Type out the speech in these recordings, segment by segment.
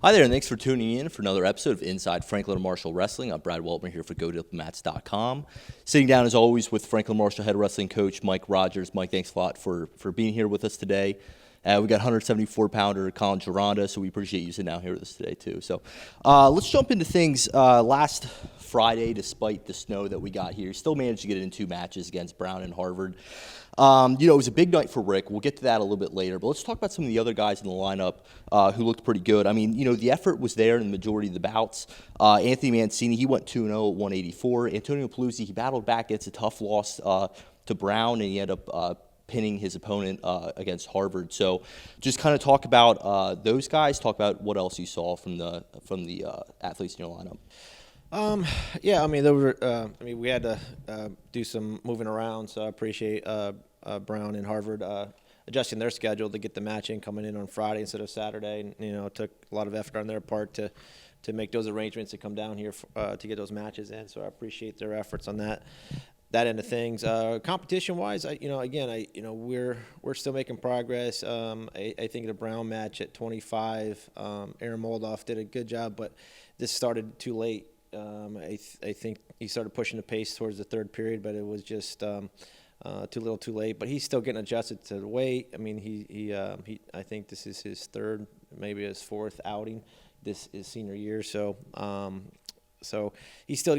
Hi there, and thanks for tuning in for another episode of Inside Franklin and Marshall Wrestling. I'm Brad Weltman here for GoDiplomats.com. Sitting down, as always, with Franklin Marshall head wrestling coach Mike Rogers. Mike, thanks a lot for being here with us today. We got 174-pounder Colin Gironda, so we appreciate you sitting down here with us today, too. So let's jump into things. Last Friday, despite the snow that we got here, still managed to get it in 2 matches against Brown and Harvard. It was a big night for Rick. We'll get to that a little bit later, but let's talk about some of the other guys in the lineup who looked pretty good. I mean, the effort was there in the majority of the bouts. Anthony Mancini, he went 2-0 at 184. Antonio Paluzzi, he battled back against a tough loss to Brown, and he ended up pinning his opponent against Harvard. So just kind of talk about those guys, talk about what else you saw from the athletes in your lineup. We had to do some moving around, so I appreciate Brown and Harvard adjusting their schedule to get the match in coming in on Friday instead of Saturday. And, it took a lot of effort on their part to make those arrangements to come down here to get those matches in. So I appreciate their efforts on that end of things. Competition-wise, we're still making progress. I think the Brown match at 25, Aaron Moldoff did a good job, but this started too late. I think he started pushing the pace towards the third period, but it was just too little, too late. But he's still getting adjusted to the weight. I mean, he I think this is his third, maybe his fourth outing. This is senior year, so he still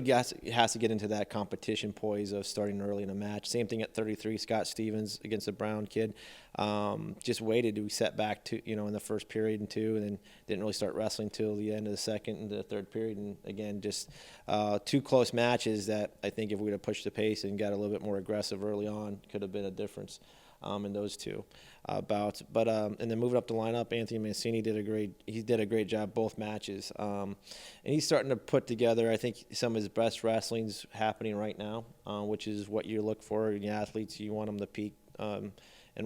has to get into that competition poise of starting early in a match. Same thing at 33, Scott Stevens against the Brown kid. Just waited to set back to in the first period and two, and then didn't really start wrestling till the end of the second and the third period. And again, just 2 close matches that I think if we would have pushed the pace and got a little bit more aggressive early on, could have been a difference in those 2 bouts. But and then moving up the lineup, Anthony Mancini did a great job both matches. And he's starting to put together, I think, some of his best wrestling's happening right now, which is what you look for in athletes. You want them to peak and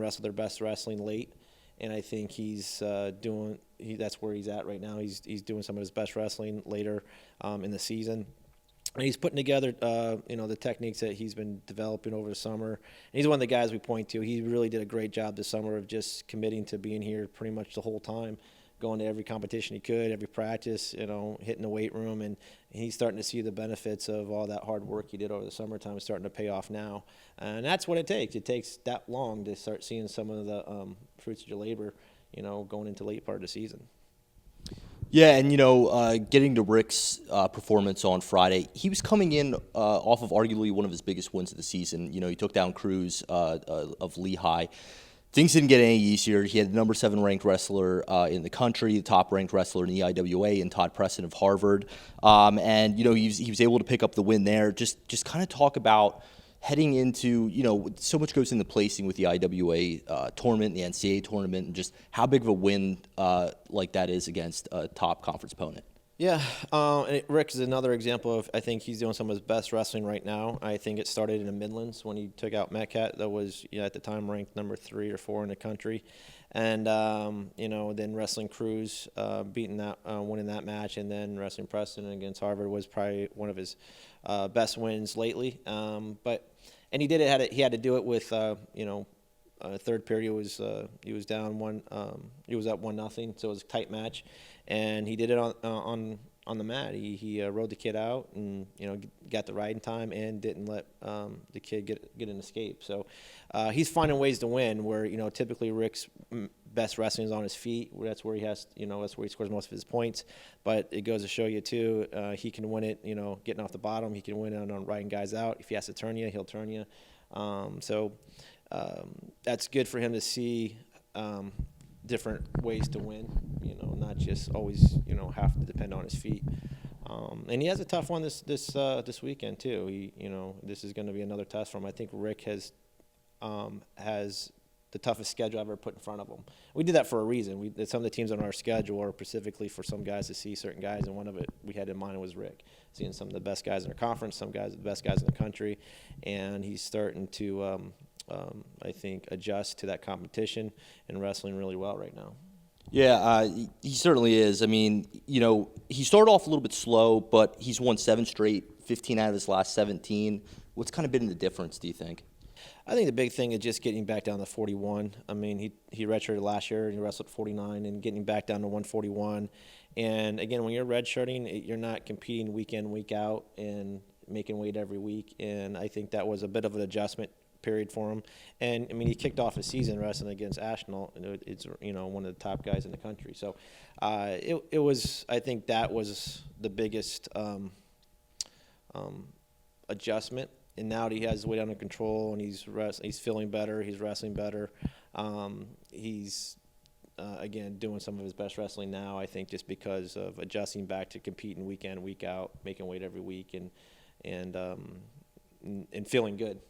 wrestle their best wrestling late. And I think that's where he's at right now. He's doing some of his best wrestling later in the season. And he's putting together, the techniques that he's been developing over the summer. And he's one of the guys we point to. He really did a great job this summer of just committing to being here pretty much the whole time, going to every competition he could, every practice, hitting the weight room. And he's starting to see the benefits of all that hard work he did over the summertime is starting to pay off now. And that's what it takes. It takes that long to start seeing some of the fruits of your labor, going into late part of the season. Yeah, and getting to Rick's performance on Friday, he was coming in off of arguably one of his biggest wins of the season. He took down Cruz of Lehigh. Things didn't get any easier. He had the number 7 ranked wrestler in the country, the top ranked wrestler in the IWA, and Todd Preston of Harvard. He was able to pick up the win there. Just kind of talk about heading into, so much goes into placing with the IWA tournament, the NCAA tournament, and just how big of a win like that is against a top conference opponent. Yeah, and Rick is another example of, I think he's doing some of his best wrestling right now. I think it started in the Midlands when he took out Metcat, that was at the time ranked number 3 or 4 in the country. And, then wrestling Cruz, winning that match, and then wrestling Preston against Harvard was probably one of his best wins lately. And he did it. He had to do it with, third period he was down 1. He was up 1-0, so it was a tight match, and he did it on the mat. He rode the kid out and got the riding time and didn't let the kid get an escape. So he's finding ways to win where typically Rick's best wrestling is on his feet. That's where he has that's where he scores most of his points. But it goes to show you too, he can win it getting off the bottom. He can win it on riding guys out. If he has to turn you, he'll turn you. That's good for him to see different ways to win, not just always, have to depend on his feet. And he has a tough one this weekend too. This is going to be another test for him. I think Rick has the toughest schedule I've ever put in front of him. We did that for a reason. Some of the teams on our schedule are specifically for some guys to see certain guys, and one of it we had in mind was Rick, seeing some of the best guys in our conference, the best guys in the country, and he's starting to, I think, adjust to that competition and wrestling really well right now. Yeah, he certainly is. I mean, he started off a little bit slow, but he's won 7 straight, 15 out of his last 17. What's kind of been the difference, do you think? I think the big thing is just getting back down to 41. I mean, he redshirted last year and he wrestled 49, and getting back down to 141. And again, when you're redshirting, you're not competing week in, week out, and making weight every week. And I think that was a bit of an adjustment period for him. And I mean, he kicked off his season wrestling against Ashnall. It's one of the top guys in the country. So it was. I think that was the biggest adjustment. And now that he has his weight under control and he's feeling better, he's wrestling better. He's again doing some of his best wrestling now. I think just because of adjusting back to competing week in, week out, making weight every week, and feeling good.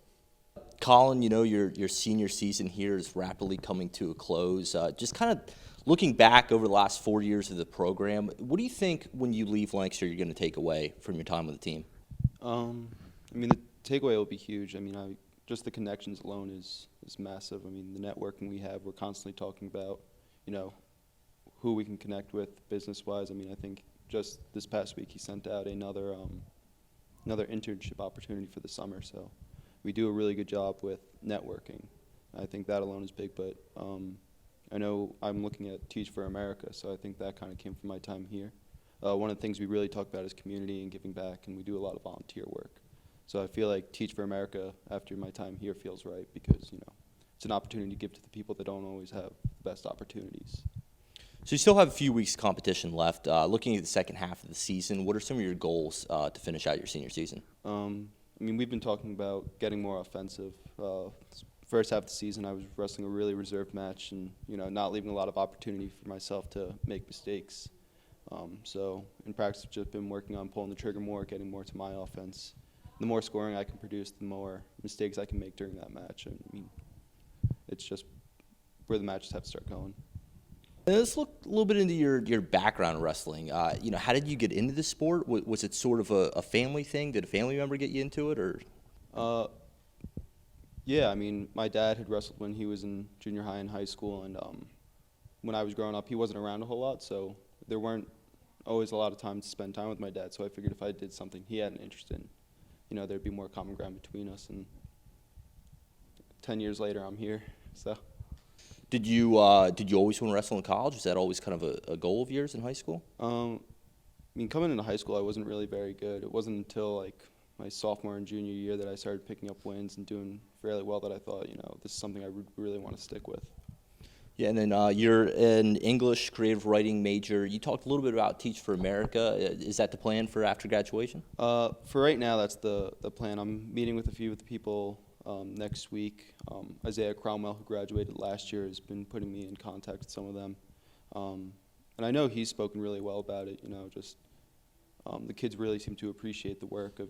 Colin, your senior season here is rapidly coming to a close. Just kind of looking back over the last 4 years of the program, what do you think when you leave Lancaster you're going to take away from your time with the team? I mean, the takeaway will be huge. I mean, just the connections alone is massive. I mean, the networking we have, we're constantly talking about, who we can connect with business-wise. I mean, I think just this past week he sent out another internship opportunity for the summer. So we do a really good job with networking. I think that alone is big. But I know I'm looking at Teach for America, so I think that kind of came from my time here. One of the things we really talk about is community and giving back, and we do a lot of volunteer work. So I feel like Teach for America after my time here feels right because, it's an opportunity to give to the people that don't always have the best opportunities. So you still have a few weeks of competition left. Looking at the second half of the season, what are some of your goals to finish out your senior season? I mean, we've been talking about getting more offensive. First half of the season, I was wrestling a really reserved match and, not leaving a lot of opportunity for myself to make mistakes. So in practice, I've just been working on pulling the trigger more, getting more to my offense. The more scoring I can produce, the more mistakes I can make during that match. I mean, it's just where the matches have to start going. And let's look a little bit into your background in wrestling. How did you get into the sport? Was it sort of a family thing? Did a family member get you into it, or? Yeah, I mean, my dad had wrestled when he was in junior high and high school, and when I was growing up, he wasn't around a whole lot, so there weren't always a lot of time to spend time with my dad. So I figured if I did something he had an interest in, there'd be more common ground between us. And 10 years later, I'm here. So. Did you always want to wrestle in college? Was that always kind of a goal of yours in high school? I mean, coming into high school, I wasn't really very good. It wasn't until like my sophomore and junior year that I started picking up wins and doing fairly well that I thought, this is something I would really want to stick with. Yeah, and then you're an English creative writing major. You talked a little bit about Teach for America. Is that the plan for after graduation? For right now, that's the plan. I'm meeting with a few of the people next week. Isaiah Cromwell, who graduated last year, has been putting me in contact with some of them. And I know he's spoken really well about it, the kids really seem to appreciate the work of,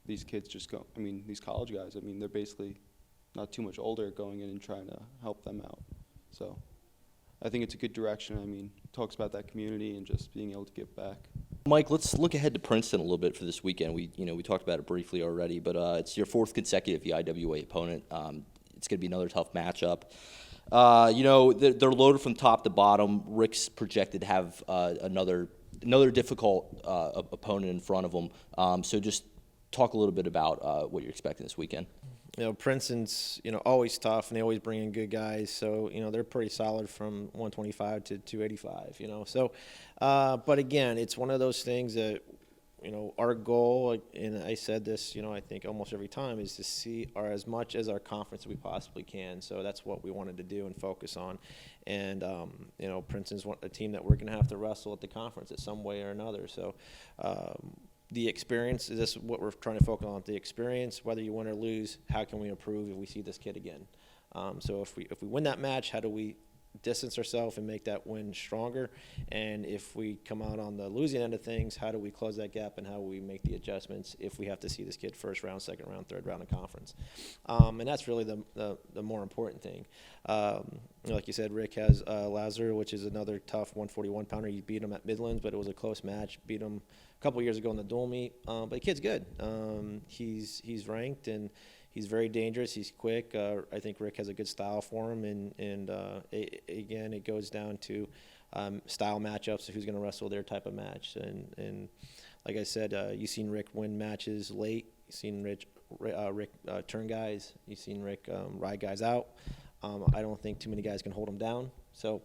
these kids these college guys. I mean, they're basically not too much older going in and trying to help them out. So I think it's a good direction. I mean, talks about that community and just being able to give back. Mike, let's look ahead to Princeton a little bit for this weekend. We talked about it briefly already, but it's your fourth consecutive EIWA opponent. It's going to be another tough matchup. They're loaded from top to bottom. Rick's projected to have another difficult opponent in front of them. So just talk a little bit about what you're expecting this weekend. Princeton's, always tough, and they always bring in good guys. So, they're pretty solid from 125 to 285, So, but again, it's one of those things that, our goal, and I said this, I think almost every time, is to see as much as our conference we possibly can. So that's what we wanted to do and focus on. And, Princeton's a team that we're going to have to wrestle at the conference in some way or another. So, the experience, is this what we're trying to focus on? The experience, whether you win or lose, how can we improve if we see this kid again? So if we win that match, how do we distance ourselves and make that win stronger? And if we come out on the losing end of things, how do we close that gap and how we make the adjustments if we have to see this kid first round, second round, third round of conference? And that's really the more important thing. Like you said, Rick has Lazar, which is another tough 141-pounder. You beat him at Midlands, but it was a close match. Beat him a couple years ago in the dual meet. But the kid's good. He's ranked, and he's very dangerous. He's quick. I think Rick has a good style for him. And again, it goes down to style matchups, who's going to wrestle their type of match. And like I said, you've seen Rick win matches late. You've seen Rick turn guys. You've seen Rick ride guys out. I don't think too many guys can hold him down. So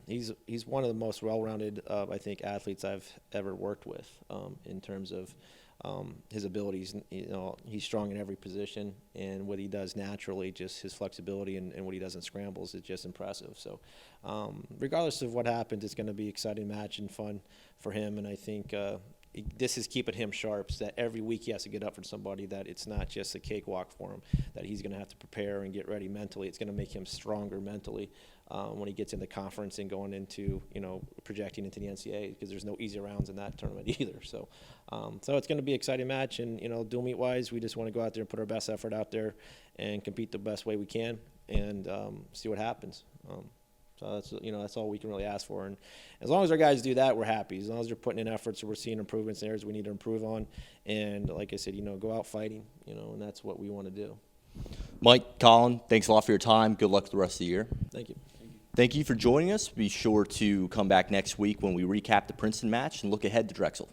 he's one of the most well-rounded, I think, athletes I've ever worked with in terms of his abilities. He's strong in every position, and what he does naturally, just his flexibility and what he does in scrambles is just impressive. So regardless of what happens, it's going to be an exciting match and fun for him, and I think this is keeping him sharp, so that every week he has to get up for somebody, that it's not just a cakewalk for him, that he's going to have to prepare and get ready mentally. It's going to make him stronger mentally when he gets into conference and going into, projecting into the NCAA, because there's no easy rounds in that tournament either. So so it's going to be an exciting match, and, dual meet wise, we just want to go out there and put our best effort out there and compete the best way we can and see what happens. So that's all we can really ask for. And as long as our guys do that, we're happy. As long as they're putting in efforts, so we're seeing improvements in areas we need to improve on. And like I said, go out fighting, and that's what we want to do. Mike, Colin, thanks a lot for your time. Good luck the rest of the year. Thank you. Thank you for joining us. Be sure to come back next week when we recap the Princeton match and look ahead to Drexel.